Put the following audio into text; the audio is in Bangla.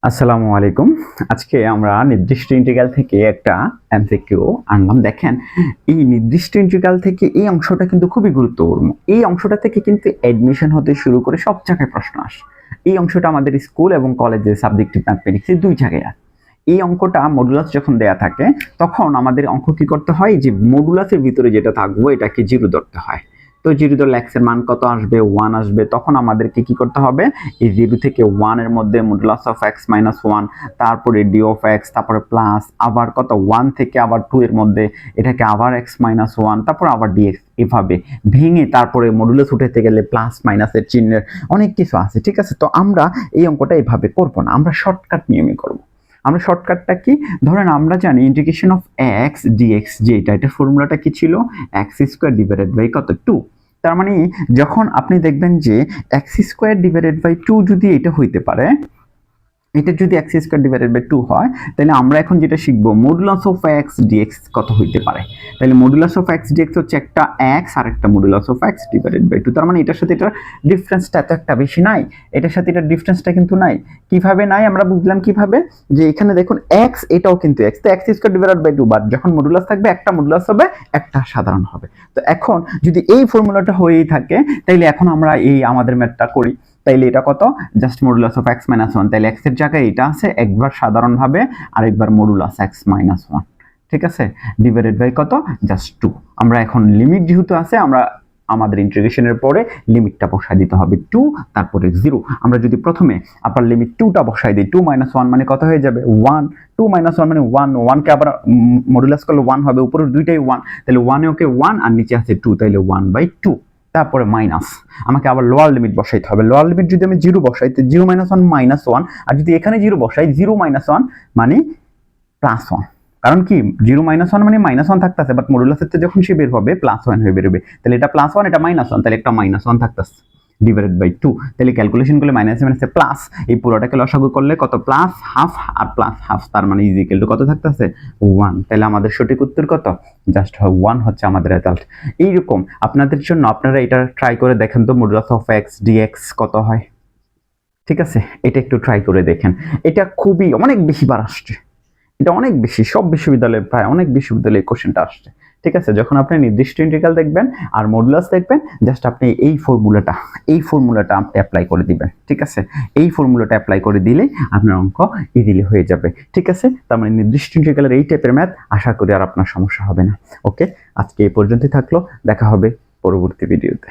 আসসালামু আলাইকুম। আজকে আমরা নির্দিষ্ট ইন্টিগ্রাল থেকে একটা এমসিকিউ আনলাম। দেখেন, এই নির্দিষ্ট ইন্টিগ্রাল থেকে এই অংশটা কিন্তু খুবই গুরুত্বপূর্ণ। এই অংশটা থেকে কিন্তু অ্যাডমিশন হতে শুরু করে সব জায়গায় প্রশ্ন আসে। এই অংশটা আমাদের স্কুল এবং কলেজে সাবজেক্টিভ ম্যাথমেটিক্স এই দুই জায়গায় আসে। এই অঙ্কটা মডুলাস যখন দেয়া থাকে তখন আমাদের অঙ্ক কি করতে হয়, যে মডুলাসের ভিতরে যেটা থাকবো এটাকে জিরো ধরতে হয়। তো জিরো ধরলে এক্স এর মান কত আসবে? 1 আসবে। তখন আমাদেরকে কি করতে হবে, এই 0 থেকে 1 এর মধ্যে মডুলাস অফ x মাইনাস 1, তারপরে d অফ x, তারপরে প্লাস আবার কত 1 থেকে আবার 2 এর মধ্যে এটাকে আবার x মাইনাস 1, তারপর আবার dx, এভাবে ভেঙে তারপরে মডুলাস উঠাতে গেলে প্লাস মাইনাসের চিহ্নের অনেক কিছু আছে। ঠিক আছে, তো আমরা এই অঙ্কটা এভাবে করব না, আমরা শর্টকাট নিয়মে করব। আমরা শর্টকাটটা কি, ধরেন আমরা জানি ইন্টিগ্রেশন অফ x dx, যেটা এটা ফর্মুলাটা কি ছিল, x স্কয়ার ডিভাইডেড বাই কত 2। তার মানে যখন আপনি দেখবেন যে x স্কয়ার ডিভাইডেড বাই 2 যদি এটা হইতে পারে, এটা যদি x স্কয়ার ডিভাইডেড বাই 2 হয়, তাহলে আমরা এখন যেটা শিখবো মডুলাস অফ x dx কত হইতে পারে। তাহলে মডুলাস অফ x dx হচ্ছে একটা x আর একটা modulus of x divided by 2। তার মানে এটার সাথে এটার ডিফারেন্সটা এত একটা বেশি নাই, এটার সাথে এটার ডিফারেন্সটা কিন্তু নাই। কিভাবে নাই আমরা বুঝলাম কিভাবে, যে এখানে দেখুন x, এটাও কিন্তু x, তো x square divided by 2, but যখন মডুলাস থাকবে একটা মডুলাস হবে একটা সাধারণ হবে। তো এখন যদি এই ফর্মুলাটা হয়েই থাকে, তাইলে এখন আমরা এই আমাদের ম্যাথটা করি। তাইলে এটা কত, just modulus of x minus 1, তাইলে x এর জায়গায় এটা আছে, একবার সাধারণভাবে আরেকবার মডুলাস x মাইনাস 1, ঠিক আছে, ডিভাইডেড বাই কত, জাস্ট 2। আমরা এখন লিমিট যেহেতু আছে, আমরা আমাদের ইন্টিগ্রেশনের পরে লিমিটটা বসাই দিতে হবে 2, তারপরে 0। আমরা যদি প্রথমে আপার লিমিট 2টা বসাই দিই, 2 মাইনাস 1 মানে কত হয়ে যাবে 1, 2 মাইনাস 1 মানে 1, 1 কে আবার মডুলাস করলে 1 হবে, উপরের দুইটাই 1, তাহলে 1 এ ওকে 1 আর নিচে আছে 2, তাহলে 1/2। তারপরে মাইনাস, আমাকে আবার লোয়ার লিমিট বসাইতে হবে। লোয়ার লিমিট যদি আমি 0 বসাই, তো 0 মাইনাস 1 মাইনাস 1, আর যদি এখানে 0 বসাই, 0 মাইনাস 1 মানে প্লাস 1। কারণ কি 0 মাইনাস 1 মানে মাইনাস 1 থাকতেছে, বাট মডুলাসের থেকে যখন সে বের হবে প্লাস 1 হয়ে বেরোবে, তাহলে এটা প্লাস 1 এটা মাইনাস 1, তাহলে একটা মাইনাস 1 থাকতেছে ডিভাইডেড বাই 2। তাহলে ক্যালকুলেশন করলে মাইনাস মাইনাসে প্লাস, এই পুরোটাকে লসাগু করলে কত, প্লাস হাফ আর প্লাস হাফ, তার মানে ইজ ইকুয়াল টু কত থাকতেছে 1। তাহলে আমাদের সঠিক উত্তর কত, জাস্ট 1 হচ্ছে আমাদের রেজাল্ট। এইরকম আপনাদের জন্য আপনারা এটা ট্রাই করে দেখেন তো, মডুলাস অফ x dx কত হয়। ঠিক আছে, এটা একটু ট্রাই করে দেখেন। এটা খুবই অনেক বেশি বার আসছে, এটা অনেক বেশি, সব বিশ্ববিদ্যালয়ে প্রায় অনেক বিশ্ববিদ্যালয়ে কোশ্চেনটা আসছে। ঠিক আছে, যখন আপনি নির্দিষ্ট ইন্টিগ্রাল দেখবেন আর মডুলাস দেখবেন, জাস্ট আপনি এই ফর্মুলাটা অ্যাপ্লাই করে দিবেন। ঠিক আছে, এই ফর্মুলাটা অ্যাপ্লাই করে দিলেই আপনার অঙ্ক ইজিলি হয়ে যাবে। ঠিক আছে, তার মানে নির্দিষ্ট ইন্টিগ্রালের এই টাইপের ম্যাথ আশা করি আর আপনার সমস্যা হবে না। ওকে, আজকে এই পর্যন্তই থাকলো, দেখা হবে পরবর্তী ভিডিওতে।